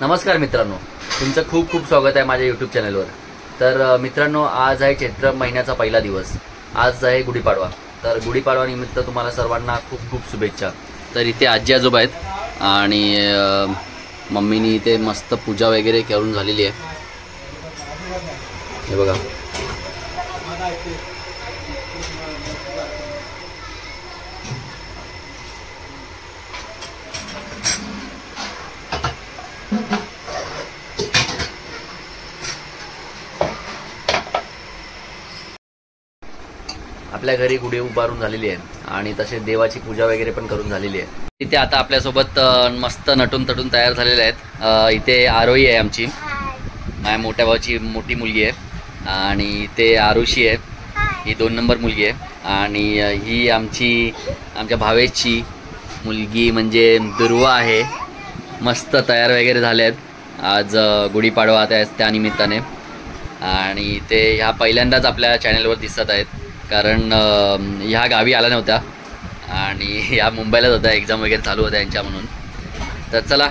नमस्कार मित्रांनो, तुमचं खूप खूप स्वागत आहे माझ्या यूट्यूब चॅनलवर। तर मित्रांनो, आज आहे चैत्र महिन्याचा पहिला दिवस। आज आहे गुढीपाडवा। तर गुढीपाडवा निमित्त तुम्हाला सर्वांना खूप खूप शुभेच्छा। तर इथे आजी आजोबा आहेत आणि मम्मीनी इथे मस्त पूजा वगैरे करून झालेली आहे। हे बघा, आपल्या घरी गुढी उभारून झालेली आहे आणि तसे देवाची पूजा वगैरे पण करून झालेली आहे। इथे आता आपल्यासोबत मस्त नटून तटून तयार झालेले आहेत। इथे आरोही आहे, आमची माझ्या मोठ्या भावाची मोठी मुलगी आहे आणि इथे आरुषी आहे, ही 2 नंबर मुलगी आहे आणि ही आमच्या भावेची मुलगी म्हणजे दुर्वा आहे। मस्त तयार वगैरे झाले आहेत आज गुढीपाडवा त्या निमित्ताने। आणि ते ह्या पहिल्यांदाच आपल्या चॅनलवर दिसत आहेत, कारण ह्या गावी आला नव्हत्या आणि ह्या मुंबईलाच होत्या, एक्झाम वगैरे चालू होत्या यांच्या म्हणून। तर चला,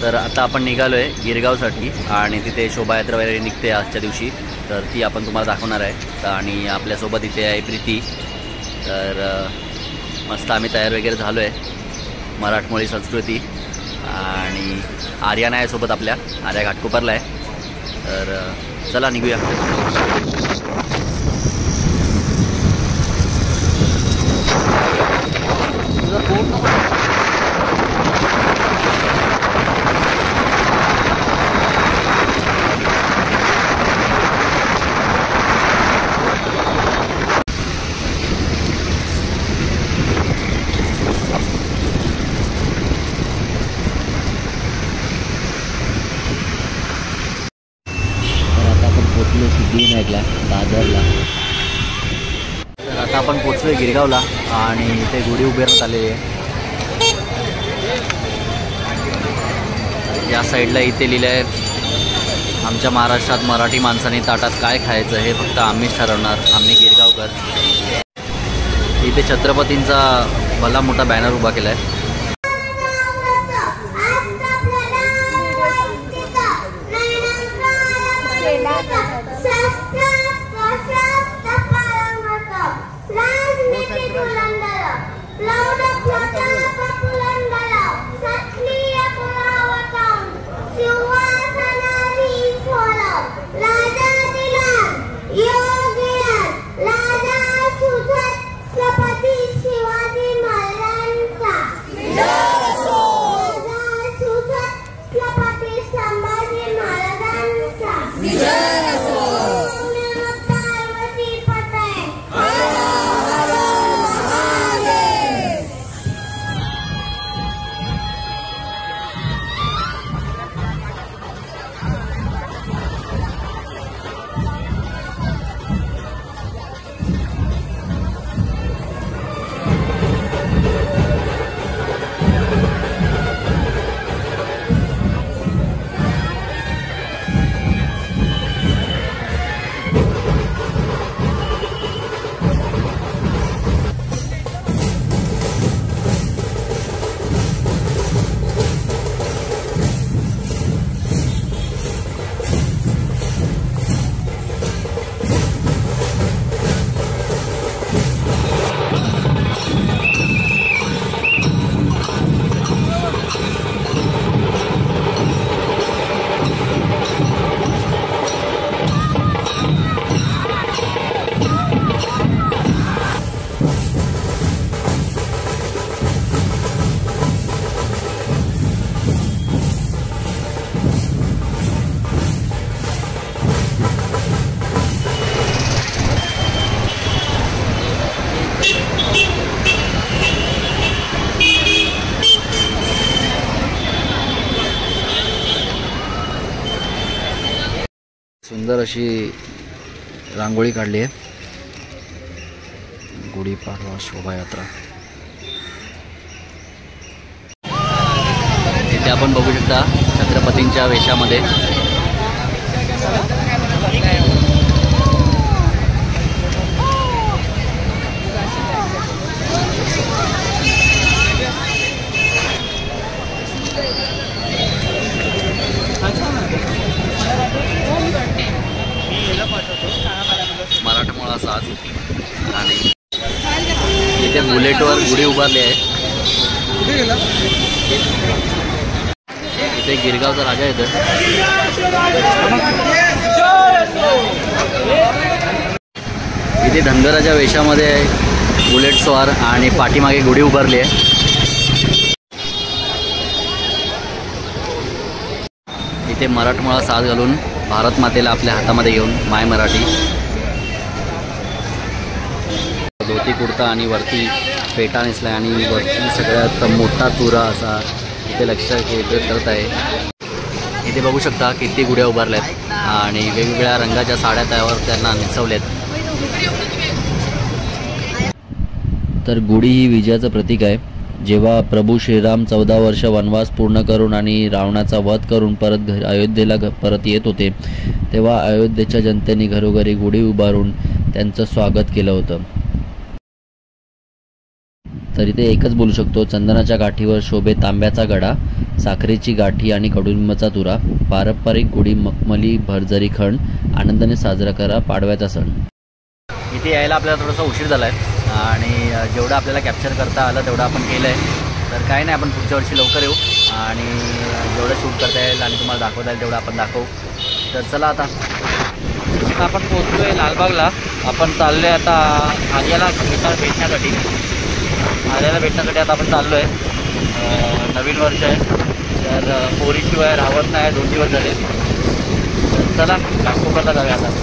तर आता आपण निघालो आहे गिरगावसाठी आणि तिथे शोभायात्रा वगैरे निघते आजच्या दिवशी, तर ती आपण तुम्हाला दाखवणार आहे। आणि आपल्यासोबत इथे आहे प्रीती। तर मस्त आम्ही तयार वगैरे झालो आहे, मराठमोळी संस्कृती। आणि आर्या आहे सोबत, आपल्या आर्या घाटकोपरला आहे। तर चला निघूया। सिद्धिविनायकला, दादरला। तर आता आपण पोचलोय गिरगावला आणि इथे गुढी उभारण्यात आलेली आहे। या साईडला इथे लिहिलं आहे, आमच्या महाराष्ट्रात मराठी माणसाने ताटात काय खायचं हे फक्त आम्हीच ठरवणार, आम्ही गिरगावकर। इथे छत्रपतींचा भला मोठा बॅनर उभा केला आहे। सुंदर अशी रांगोळी काढली आहे, गुढीपाडवा शोभायात्रा। इथे आपण बघू शकता छत्रपतींच्या वेशामध्ये गुढी उभारली आहे. इथे गिरगावचा राजा येतो. इथे धनगराच्या वेशामध्ये बुलेट स्वार आणि पाठीमागे गुढी उभारली आहे. इथे मराठमोळा साज घालून भारत मातेला आपल्या हातामध्ये घेऊन माय मराठी धोती कुर्ता आणि वरती पेटा नेसला आणि वरती सगळ्यात मोठा तुरा असा इथे लक्ष केंद्रित करत आहे. इथे बघू शकता किती गुढ्या उभारल्यात आणि वेगवेगळ्या रंगाच्या साड्या त्यावर त्यांना नेसवल्यात. तर गुढी ही विजयाचं प्रतीक आहे. जेव्हा प्रभू श्रीराम 14 वर्ष वनवास पूर्ण करून आणि रावणाचा वध करून परत अयोध्येला परत येत होते, तेव्हा अयोध्येच्या जनतेने घरोघरी गुढी उभारून त्यांचं स्वागत केलं होतं. तर इथे एकच बोलू शकतो, चंदनाच्या गाठीवर शोभे तांब्याचा गडा, साखरेची गाठी आणि कडुलिंबाचा तुरा, पारंपरिक गुढी मखमली भरजरी खण, आनंदाने साजरा करा पाडव्याचा सण. इथे यायला आपल्याला थोडासा उशीर झाला आहे आणि जेवढं आपल्याला कॅप्चर करता आलं तेवढं आपण केलं आहे. तर काही नाही, आपण पुढच्या वर्षी लवकर येऊ आणि जेवढं शूट करता येईल आणि तुम्हाला दाखवता येईल तेवढं आपण दाखवू. तर चला आता आपण पोहोचलो आहे लालबागला. आपण चाललो आहे आता आर्याला भेटण्यासाठी. आर्याला भेटण्यासाठी आता आपण चाललो आहे. नवीन वर्ष आहे तर पोरीशिवाय राहत नाही, 2 दिवस झाले. तर चला घाटकोपरला जाऊया आता.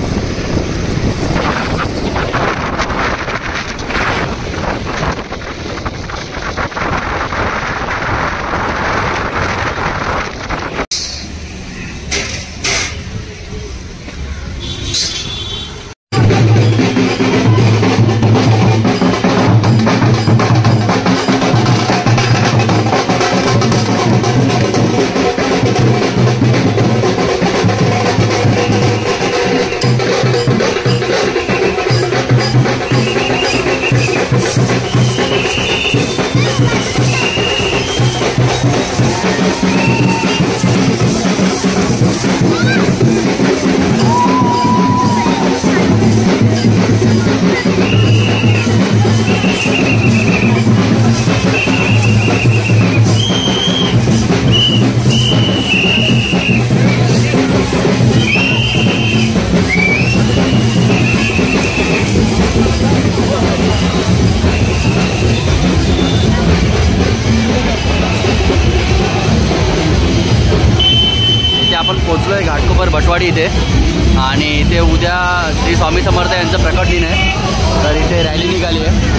आपण पोचलो आहे घाटकोपर भटवाडी इथे आणि इथे उद्या श्री स्वामी समर्थ यांचं प्रकट दिन आहे. तर इथे रॅली निघाली आहे.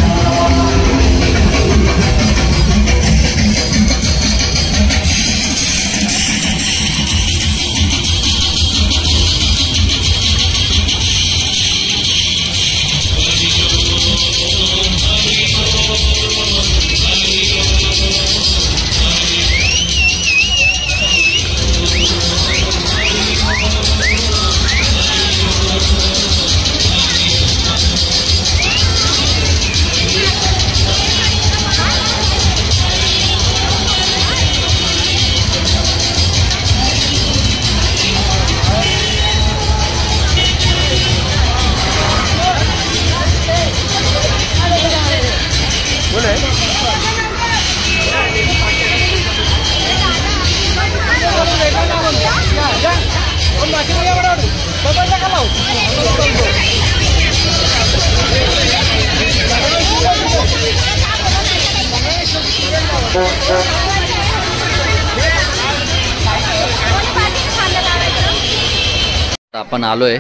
आपण आलोय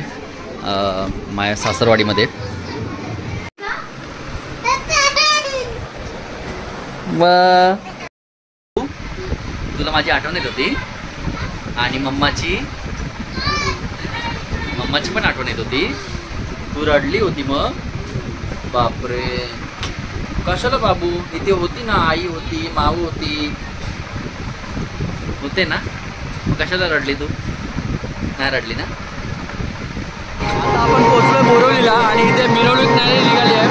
माझ्या सासरवाडीमध्ये. तुला माझी आठवण येत होती आणि मम्माची पण आठवण येत होती. तू रडली होती मग. बापरे, कशाला बाबू? इथे होती ना, आई होती, माऊ होती, होते ना, मग कशाला रडली तू? नाही रडली ना. आता आपण पोहोचलोय बोरिवलीला आणि इथे मिरवणूक निघाली आहे.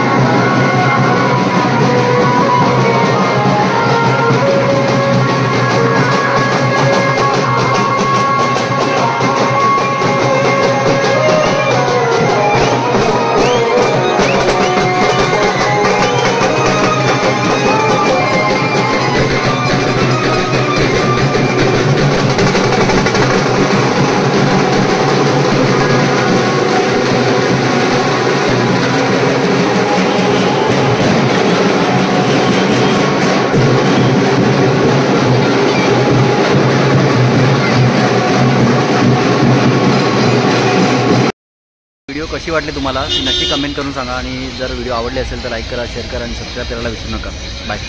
कशी वाटली तुम्हाला ती नक्की कमेंट करून सांगा आणि जर व्हिडिओ आवडले असेल तर लाईक करा, शेअर करा आणि सबस्क्राईब करायला विसरू नका. बाय.